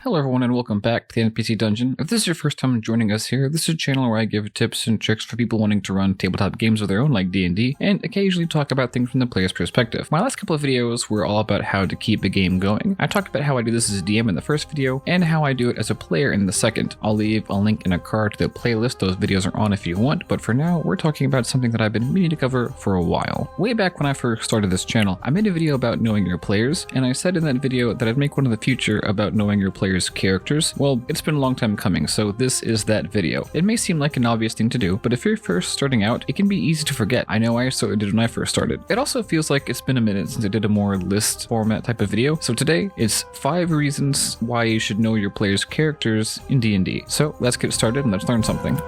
Hello everyone and welcome back to the NPC Dungeon. If this is your first time joining us here, this is a channel where I give tips and tricks for people wanting to run tabletop games of their own like D&D, and occasionally talk about things from the player's perspective. My last couple of videos were all about how to keep a game going. I talked about how I do this as a DM in the first video, and how I do it as a player in the second. I'll leave a link in a card to the playlist those videos are on if you want, but for now, we're talking about something that I've been meaning to cover for a while. Way back when I first started this channel, I made a video about knowing your players, and I said in that video that I'd make one in the future about knowing your players' characters. Well, it's been a long time coming, so this is that video. It may seem like an obvious thing to do, but if you're first starting out, it can be easy to forget. I know I certainly did when I first started. It also feels like it's been a minute since I did a more list format type of video, so today it's 5 reasons why you should know your players' characters in D&D. So let's get started and let's learn something.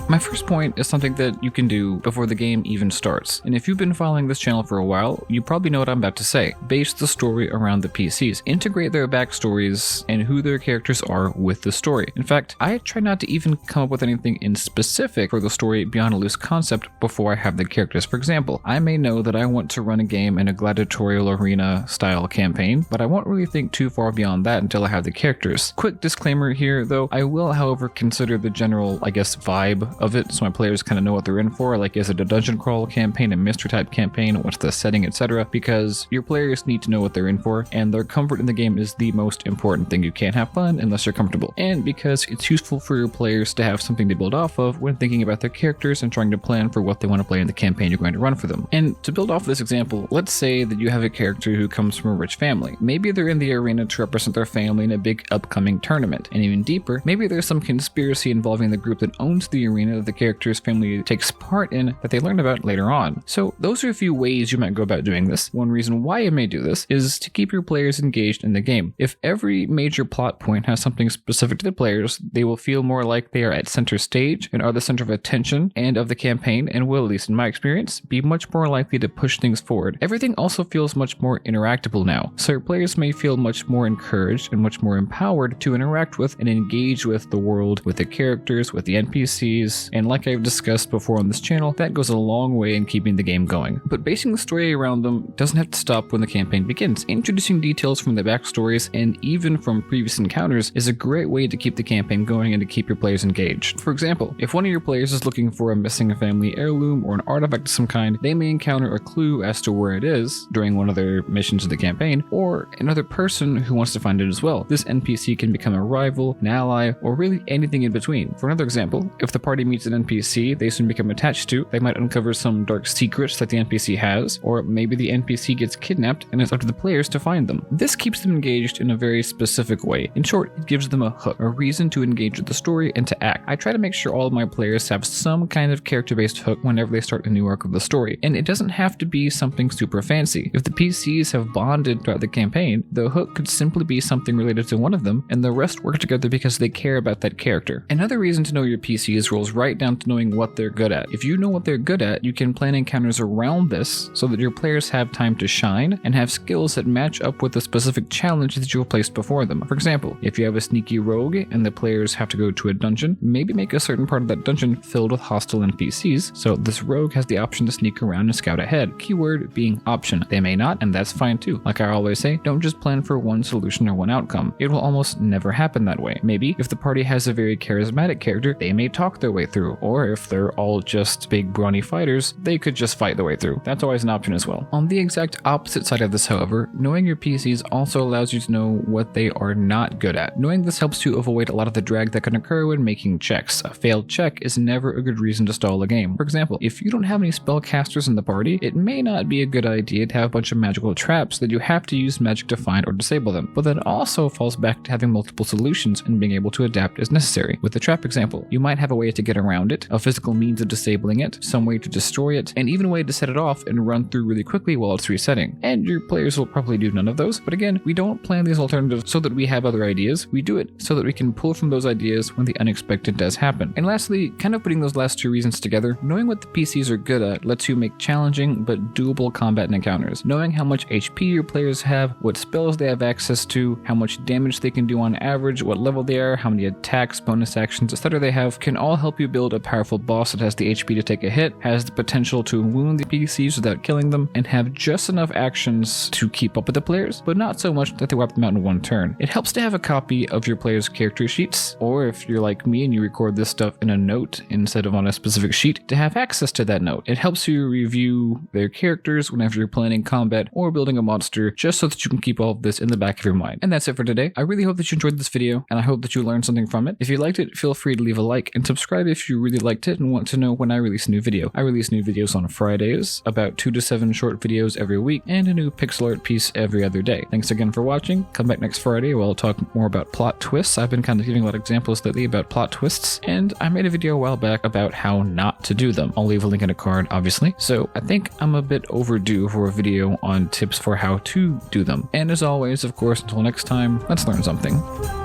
My first point is something that you can do before the game even starts. And if you've been following this channel for a while, you probably know what I'm about to say. Base the story around the PCs. Integrate their backstories and who their characters are with the story. In fact, I try not to even come up with anything in specific for the story beyond a loose concept before I have the characters. For example, I may know that I want to run a game in a gladiatorial arena style campaign, but I won't really think too far beyond that until I have the characters. Quick disclaimer here though, I will however consider the general, vibe of it, so my players kind of know what they're in for. Like, is it a dungeon crawl campaign, a mystery type campaign, what's the setting, etc. Because your players need to know what they're in for, and their comfort in the game is the most important thing. You can't have fun unless you're comfortable. And because it's useful for your players to have something to build off of when thinking about their characters and trying to plan for what they want to play in the campaign you're going to run for them. And to build off this example, let's say that you have a character who comes from a rich family. Maybe they're in the arena to represent their family in a big upcoming tournament. And even deeper, maybe there's some conspiracy involving the group that owns the arena that the character's family takes part in that they learn about later on. So those are a few ways you might go about doing this. One reason why you may do this is to keep your players engaged in the game. If every major plot point has something specific to the players, they will feel more like they are at center stage and are the center of attention and of the campaign, and will, at least in my experience, be much more likely to push things forward. Everything also feels much more interactable now, so your players may feel much more encouraged and much more empowered to interact with and engage with the world, with the characters, with the NPCs, and like I've discussed before on this channel, that goes a long way in keeping the game going. But basing the story around them doesn't have to stop when the campaign begins. Introducing details from the backstories and even from previous encounters is a great way to keep the campaign going and to keep your players engaged. For example, if one of your players is looking for a missing family heirloom or an artifact of some kind, they may encounter a clue as to where it is during one of their missions of the campaign, or another person who wants to find it as well. This NPC can become a rival, an ally, or really anything in between. For another example, if the party meets an NPC they soon become attached to, they might uncover some dark secrets that the NPC has, or maybe the NPC gets kidnapped and it's up to the players to find them. This keeps them engaged in a very specific way. In short, it gives them a hook, a reason to engage with the story and to act. I try to make sure all of my players have some kind of character-based hook whenever they start a new arc of the story, and it doesn't have to be something super fancy. If the PCs have bonded throughout the campaign, the hook could simply be something related to one of them, and the rest work together because they care about that character. Another reason to know your PCs rolls right down to knowing what they're good at. If you know what they're good at, you can plan encounters around this so that your players have time to shine and have skills that match up with the specific challenge that you have placed before them. For example, if you have a sneaky rogue and the players have to go to a dungeon, maybe make a certain part of that dungeon filled with hostile NPCs, so this rogue has the option to sneak around and scout ahead. Keyword being option. They may not, and that's fine too. Like I always say, don't just plan for one solution or one outcome. It will almost never happen that way. Maybe if the party has a very charismatic character, they may talk their way through, or if they're all just big brawny fighters, they could just fight their way through. That's always an option as well. On the exact opposite side of this, however, knowing your PCs also allows you to know what they are not good at. Knowing this helps you avoid a lot of the drag that can occur when making checks. A failed check is never a good reason to stall a game. For example, if you don't have any spellcasters in the party, it may not be a good idea to have a bunch of magical traps that you have to use magic to find or disable them. But that also falls back to having multiple solutions and being able to adapt as necessary. With the trap example, you might have a way to get around it, a physical means of disabling it, some way to destroy it, and even a way to set it off and run through really quickly while it's resetting. And your players will probably do none of those, but again, we don't plan these alternatives so that we have other ideas. We do it so that we can pull from those ideas when the unexpected does happen. And lastly, kind of putting those last two reasons together, knowing what the PCs are good at lets you make challenging but doable combat and encounters. Knowing how much HP your players have, what spells they have access to, how much damage they can do on average, what level they are, how many attacks, bonus actions, etc. they have, can all help help you build a powerful boss that has the HP to take a hit, has the potential to wound the PCs without killing them, and have just enough actions to keep up with the players, but not so much that they wipe them out in one turn. It helps to have a copy of your players' character sheets, or if you're like me and you record this stuff in a note instead of on a specific sheet, to have access to that note. It helps you review their characters whenever you're planning combat or building a monster, just so that you can keep all of this in the back of your mind. And that's it for today. I really hope that you enjoyed this video, and I hope that you learned something from it. If you liked it, feel free to leave a like and subscribe if you really liked it and want to know when I release a new video. I release new videos on Fridays, about 2 to 7 short videos every week, and a new pixel art piece every other day. Thanks again for watching. Come back next Friday where I'll talk more about plot twists. I've been kind of giving a lot of examples lately about plot twists, and I made a video a while back about how not to do them. I'll leave a link in a card, obviously. So I think I'm a bit overdue for a video on tips for how to do them. And as always, of course, until next time, let's learn something.